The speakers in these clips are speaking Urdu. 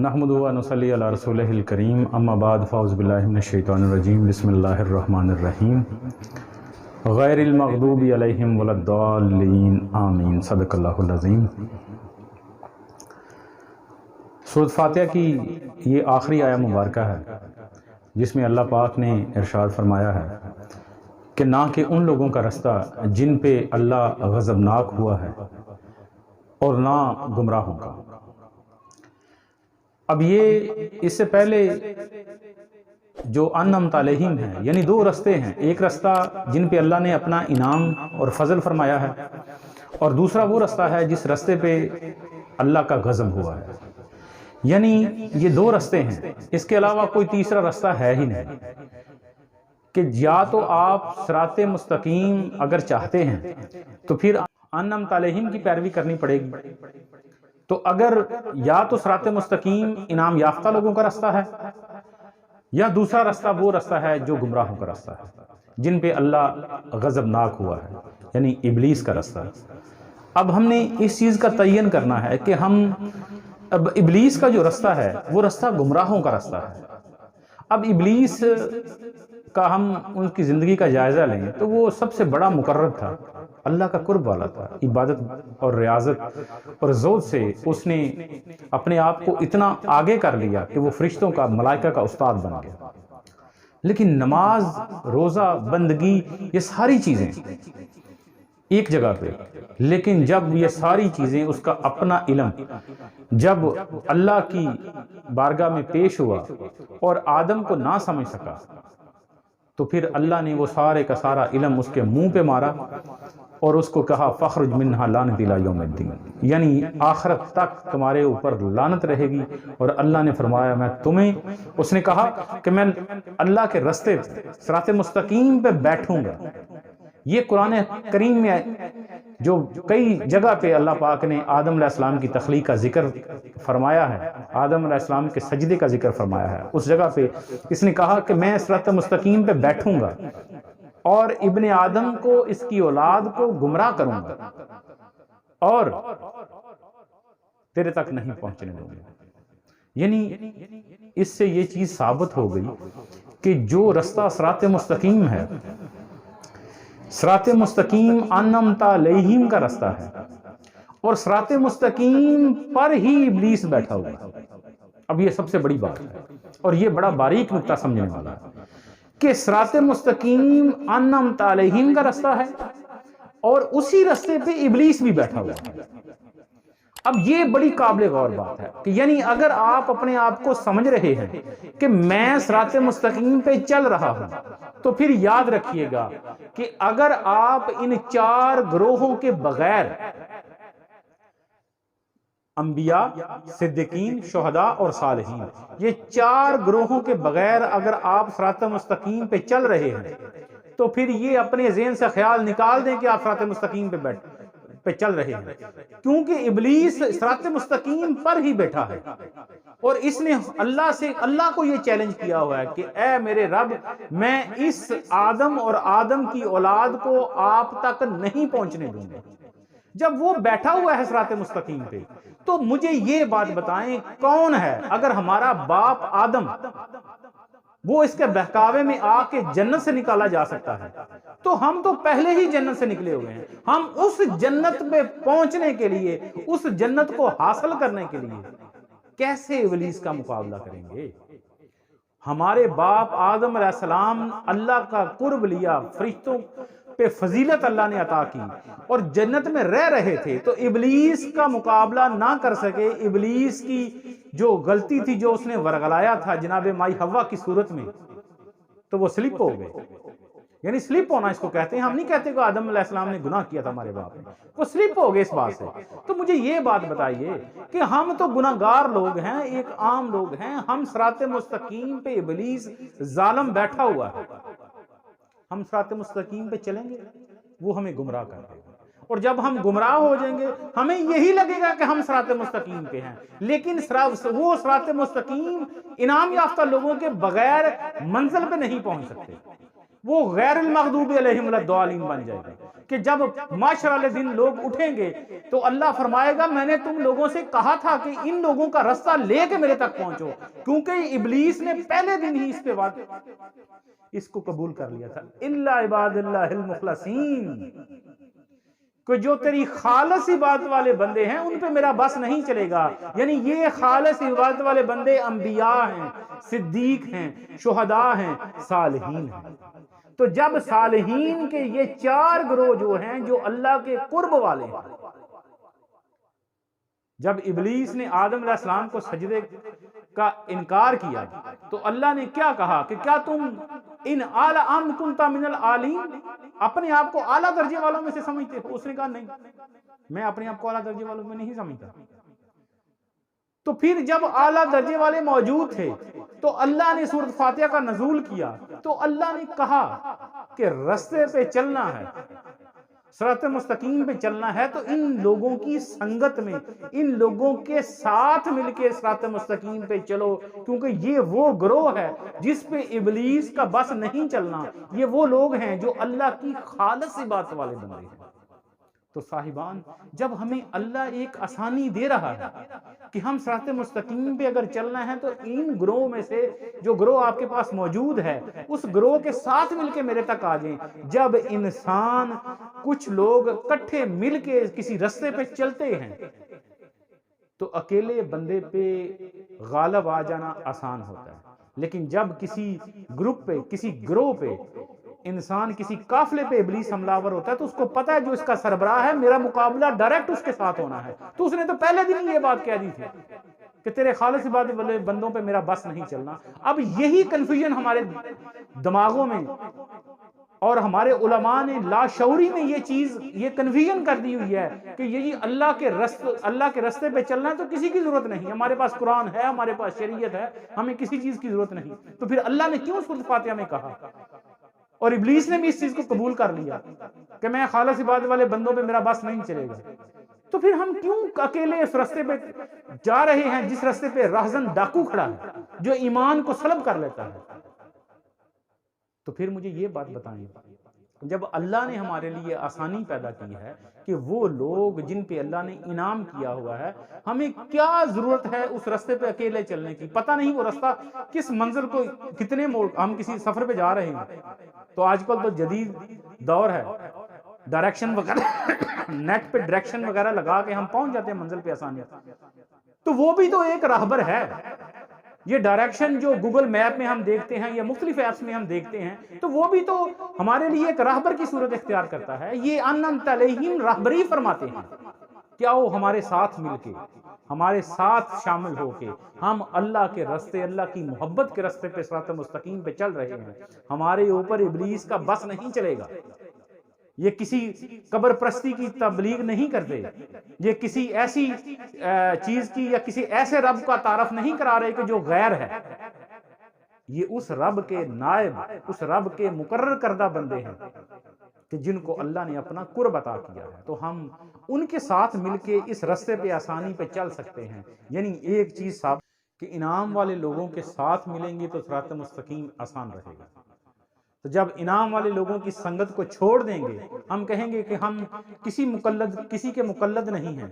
نحمدہ و نصلی علی رسولہ الکریم، اما بعد فاعوذ باللہ من الشیطان الرجیم، بسم اللہ الرحمن الرحیم، غیر المغضوب علیہم ولا الضالین، آمین، صدق اللہ العظیم۔ سورۃ فاتحہ کی یہ آخری آیہ مبارکہ ہے جس میں اللہ پاک نے ارشاد فرمایا ہے کہ نہ کہ ان لوگوں کا رستہ جن پہ اللہ غضبناک ہوا ہے اور نہ گمراہوں کا۔ اب یہ اس سے پہلے جو انعمت علیہم ہیں، یعنی دو رستے ہیں، ایک رستہ جن پہ اللہ نے اپنا انعام اور فضل فرمایا ہے، اور دوسرا وہ رستہ ہے جس رستے پہ اللہ کا غضب ہوا ہے۔ یعنی یہ دو رستے ہیں، اس کے علاوہ کوئی تیسرا رستہ ہے ہی نہیں کہ یا تو آپ صراط مستقیم اگر چاہتے ہیں تو پھر انعمت علیہم کی پیروی کرنی پڑے گی، تو اگر یا تو صراط مستقیم انعام یافتہ لوگوں کا رستہ ہے، یا دوسرا رستہ وہ رستہ ہے جو گمراہوں کا رستہ ہے، جن پہ اللہ غضبناک ہوا ہے، یعنی ابلیس کا رستہ ہے۔ اب ہم نے اس چیز کا تعین کرنا ہے کہ اب ابلیس کا جو رستہ ہے وہ رستہ گمراہوں کا رستہ ہے۔ اب ابلیس کا ہم ان کی زندگی کا جائزہ لیں تو وہ سب سے بڑا مقرب تھا، اللہ کا قرب والا تھا، عبادت اور ریاضت اور زہد سے اس نے اپنے آپ کو اتنا آگے کر لیا کہ وہ فرشتوں کا، ملائکہ کا استاد بن گیا۔ لیکن نماز، روزہ، بندگی، یہ ساری چیزیں ایک جگہ پہ، لیکن جب یہ ساری چیزیں، اس کا اپنا علم جب اللہ کی بارگاہ میں پیش ہوا اور آدم کو نہ سمجھ سکا تو پھر اللہ نے وہ سارے کا سارا علم اس کے منہ پہ مارا اور اس کو کہا فخرج منہا لعنت الی یوم الدین، یعنی آخرت تک تمہارے اوپر لعنت رہے گی۔ اور اللہ نے فرمایا میں تمہیں، اس نے کہا کہ میں اللہ کے رستے صراط مستقیم پہ بیٹھوں گا۔ یہ قرآن کریم میں جو کئی جگہ پہ اللہ پاک نے آدم علیہ السلام کی تخلیق کا ذکر فرمایا ہے، آدم علیہ السلام کے سجدے کا ذکر فرمایا ہے، اس جگہ پہ اس نے کہا کہ میں صراط مستقیم پہ بیٹھوں گا اور ابن آدم کو، اس کی اولاد کو گمراہ کروں گا اور تیرے تک نہیں پہنچنے دوں گا۔ یعنی اس سے یہ چیز ثابت ہو گئی کہ جو رستہ صراط مستقیم ہے، صراط مستقیم انعمت علیہم کا رستہ ہے، اور صراط مستقیم پر ہی ابلیس بیٹھا ہوا ہے۔ اب یہ سب سے بڑی بات ہے اور یہ بڑا باریک نقطہ سمجھنے والا ہے کہ صراط مستقیم انعمت علیہم کا رستہ ہے اور اسی رستے پہ ابلیس بھی بیٹھا ہوا ہے۔ اب یہ بڑی قابل غور بات ہے کہ یعنی اگر آپ اپنے آپ کو سمجھ رہے ہیں کہ میں صراط مستقیم پہ چل رہا ہوں تو پھر یاد رکھیے گا کہ اگر آپ ان چار گروہوں کے بغیر، انبیاء، صدیقین، شہداء اور صالحین، یہ چار گروہوں کے بغیر اگر آپ صراط مستقیم پہ چل رہے ہیں تو پھر یہ اپنے ذہن سے خیال نکال دیں کہ آپ صراط مستقیم پہ چل رہے ہیں، کیونکہ ابلیس صراط مستقیم پر ہی بیٹھا ہے اور اس نے اللہ کو یہ چیلنج کیا ہوا ہے کہ اے میرے رب، میں اس آدم اور آدم کی اولاد کو آپ تک نہیں پہنچنے دوں گا۔ جب وہ بیٹھا ہوا ہے صراط مستقیم پہ تو مجھے یہ بات بتائیں کون ہے، اگر ہمارا باپ آدم وہ اس کے بہکاوے میں آ کے جنت سے نکالا جا سکتا ہے تو ہم تو پہلے ہی جنت سے نکلے ہوئے ہیں۔ ہم اس جنت پہ پہنچنے کے لیے، اس جنت کو حاصل کرنے کے لیے کیسے ابلیس کا مقابلہ کریں گے؟ ہمارے باپ آدم علیہ السلام اللہ کا قرب لیا، فرشتوں پہ فضیلت اللہ نے عطا کی اور جنت میں رہ رہے تھے، تو ابلیس کا مقابلہ نہ کر سکے۔ ابلیس کی جو غلطی تھی، جو اس نے ورگلایا تھا جناب مائی حوا کی صورت میں، تو وہ سلپ ہو گئے۔ یعنی سلپ ہونا اس کو کہتے ہیں، ہم نہیں کہتے کہ آدم علیہ السلام نے گناہ کیا تھا ہمارے باپ نے، وہ سلپ ہو گئے اس بات سے۔ تو مجھے یہ بات بتائیے کہ ہم تو گناہگار لوگ ہیں، ایک عام لوگ ہیں، ہم صراط مستقیم پہ ابلیس ظالم بیٹھا ہوا ہے، ہم صراط مستقیم پہ چلیں گے؟ وہ ہمیں گمراہ کر دے گا، اور جب ہم گمراہ ہو جائیں گے ہمیں یہی لگے گا کہ ہم صراط مستقیم پہ ہیں، لیکن وہ صراط مستقیم انعام یافتہ لوگوں کے بغیر منزل پہ نہیں پہنچ سکتے، وہ غیر المغضوب علیہم ولا بن جائے گی کہ جب معاشر والے دن لوگ اٹھیں گے تو اللہ فرمائے گا میں نے تم لوگوں سے کہا تھا کہ ان لوگوں کا رستہ لے کے میرے تک پہنچو، کیونکہ ابلیس نے پہلے دن ہی اس پہ اس کو قبول کر لیا تھا، الا عباد اللہ المخلصین، کہ جو تیری خالص عبادت والے بندے ہیں ان پہ میرا بس نہیں چلے گا. یعنی یہ خالص عبادت والے بندے انبیاء ہیں، صدیق ہیں، شہداء ہیں، صالحین ہیں. تو جب صالحین کے یہ چار گروہ جو ہیں جو اللہ کے قرب والے ہیں، جب ابلیس نے آدم علیہ السلام کو سجدے کا انکار کیا تو اللہ نے کیا کہا کہ کیا تم ان اعلی ام کنت من العالین، اپنے آپ کو اعلیٰ درجے والوں میں سے سمجھتے ہو؟ اس نے کہا نہیں، میں اپنے آپ کو اعلیٰ درجے والوں میں نہیں سمجھتا. تو پھر جب اعلیٰ درجے والے موجود تھے تو اللہ نے سورۃ فاتحہ کا نزول کیا تو اللہ نے کہا کہ رستے پہ چلنا ہے، صراط مستقیم پہ چلنا ہے تو ان لوگوں کی سنگت میں، ان لوگوں کے ساتھ مل کے صراط مستقیم پہ چلو، کیونکہ یہ وہ گروہ ہے جس پہ ابلیس کا بس نہیں چلنا. یہ وہ لوگ ہیں جو اللہ کی خالص عبادت والے بندے ہیں. تو صاحبان، جب ہمیں اللہ ایک آسانی دے رہا ہے کہ ہم صراط مستقیم پہ اگر چلنا ہے تو ان گروہ میں سے جو گروہ آپ کے پاس موجود ہے اس گروہ کے ساتھ مل کے میرے تک آ جائیں. جب انسان کچھ لوگ اکٹھے مل کے کسی رستے پہ چلتے ہیں تو اکیلے بندے پہ غالب آ جانا آسان ہوتا ہے، لیکن جب کسی گروپ پہ، کسی گروہ پہ انسان کسی قافلے پہ ابلیس حملہ آور ہوتا ہے تو اس کو پتا ہے جو اس کا سربراہ ہے میرا مقابلہ ڈائریکٹ اس کے ساتھ ہونا ہے. تو اس نے تو پہلے دن یہ بات کہہ دی تھی کہ تیرے خالص عبادت والے بندوں پہ میرا بس نہیں چلنا. اب یہی کنفیوژن ہمارے دماغوں میں اور ہمارے علماء نے لاشعوری میں یہ چیز، یہ کنفیوژن کر دی ہوئی ہے کہ یہ اللہ کے رستے پہ چلنا ہے تو کسی کی ضرورت نہیں، ہمارے پاس قرآن ہے، ہمارے پاس شریعت ہے، ہمیں کسی چیز کی ضرورت نہیں. تو پھر اللہ نے کیوں سورۃ فاتحہ میں کہا، اور ابلیس نے بھی اس چیز کو قبول کر لیا کہ میں خالص عبادت والے بندوں پہ میرا بس نہیں چلے گا. تو پھر ہم کیوں اکیلے اس رستے پہ جا رہے ہیں جس رستے پہ راہزن ڈاکو کھڑا ہے جو ایمان کو سلب کر لیتا ہے؟ تو پھر مجھے یہ بات بتائیں، جب اللہ نے ہمارے لیے آسانی پیدا کی ہے کہ وہ لوگ جن پہ اللہ نے انعام کیا ہوا ہے، ہمیں کیا ضرورت ہے اس رستے پہ اکیلے چلنے کی؟ پتہ نہیں وہ رستہ کس منزل کو، کتنے موڑ، ہم کسی سفر پہ جا رہے ہیں تو آج کل تو جدید دور ہے، ڈائریکشن وغیرہ نیٹ پہ ڈائریکشن وغیرہ لگا کے ہم پہنچ جاتے ہیں منزل پہ آسانی. تو وہ بھی تو ایک راہبر ہے. یہ ڈائریکشن جو گوگل میپ میں ہم دیکھتے ہیں یا مختلف ایپس میں ہم دیکھتے ہیں تو وہ بھی تو ہمارے لیے ایک راہبر کی صورت اختیار کرتا ہے. یہ انعمت علیہم راہبری فرماتے ہیں. کیا وہ ہمارے ساتھ مل کے، ہمارے ساتھ شامل ہو کے ہم اللہ کے رستے، اللہ کی محبت کے رستے پہ صراط مستقیم پہ چل رہے ہیں. ہمارے اوپر ابلیس کا بس نہیں چلے گا. یہ کسی قبر پرستی کی تبلیغ نہیں کرتے، یہ کسی ایسی چیز کی یا کسی ایسے رب کا تعارف نہیں کرا رہے کہ جو غیر ہے. یہ اس رب کے نائب، اس رب کے مقرر کردہ بندے ہیں کہ جن کو اللہ نے اپنا قرب عطا کیا ہے. تو ہم ان کے ساتھ مل کے اس رستے پہ آسانی پہ چل سکتے ہیں. یعنی ایک چیز صاحب کہ انعام والے لوگوں کے ساتھ ملیں گے تو صراط مستقیم آسان رہے گا. تو جب انعام والے لوگوں کی سنگت کو چھوڑ دیں گے، ہم کہیں گے کہ ہم کسی کے مقلد نہیں ہیں،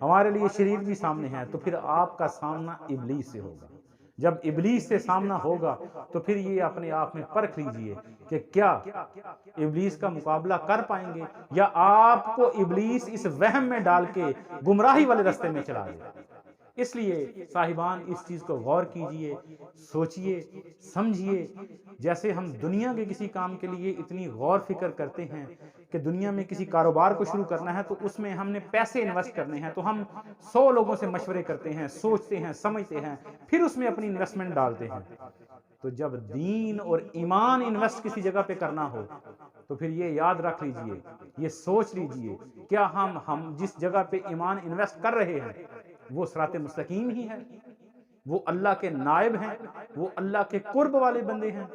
ہمارے لیے شریعت بھی سامنے ہے، تو پھر آپ کا سامنا ابلیس سے ہوگا. جب ابلیس سے سامنا ہوگا تو پھر یہ اپنے آپ میں پرکھ لیجئے کہ کیا ابلیس کا مقابلہ کر پائیں گے یا آپ کو ابلیس اس وہم میں ڈال کے گمراہی والے رستے میں چلا دے. اس لیے صاحبان اس چیز کو غور کیجئے، سوچئے، سمجھئے. جیسے ہم دنیا کے کسی کام کے لیے اتنی غور فکر کرتے ہیں کہ دنیا میں کسی کاروبار کو شروع کرنا ہے تو اس میں ہم نے پیسے انویسٹ کرنے ہیں تو ہم 100 لوگوں سے مشورے کرتے ہیں، سوچتے ہیں، سمجھتے ہیں، پھر اس میں اپنی انویسٹمنٹ ڈالتے ہیں. تو جب دین اور ایمان انویسٹ کسی جگہ پہ کرنا ہو تو پھر یہ یاد رکھ لیجئے، یہ سوچ لیجئے کیا ہم جس جگہ پہ ایمان انویسٹ کر رہے ہیں وہ صراط مستقیم ہی ہے، وہ اللہ کے نائب ہیں، وہ اللہ کے قرب والے بندے ہیں.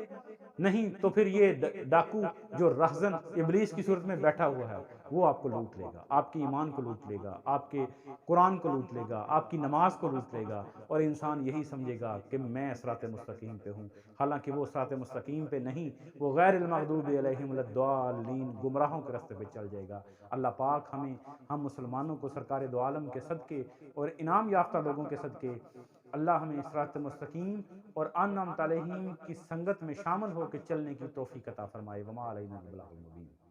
نہیں تو پھر یہ ڈاکو جو رہزن ابلیس کی صورت میں بیٹھا ہوا ہے وہ آپ کو لوٹ لے گا، آپ کی ایمان کو لوٹ لے گا، آپ کے قرآن کو لوٹ لے گا، آپ کی نماز کو لوٹ لے گا، اور انسان یہی سمجھے گا کہ میں صراط مستقیم پہ ہوں، حالانکہ وہ صراط مستقیم پہ نہیں، وہ غیر المغضوب علیہم ولا الضالین گمراہوں کے راستے پہ چل جائے گا۔ اللہ پاک ہم مسلمانوں کو سرکار دو عالم کے صدقے اور انعام یافتہ لوگوں کے صدقے اللہ ہمیں صراط مستقیم اور انعمت علیہم کی سنگت میں شامل ہو کے چلنے کی توفیق عطا فرمائے۔ وما علینا البلاغ المبین۔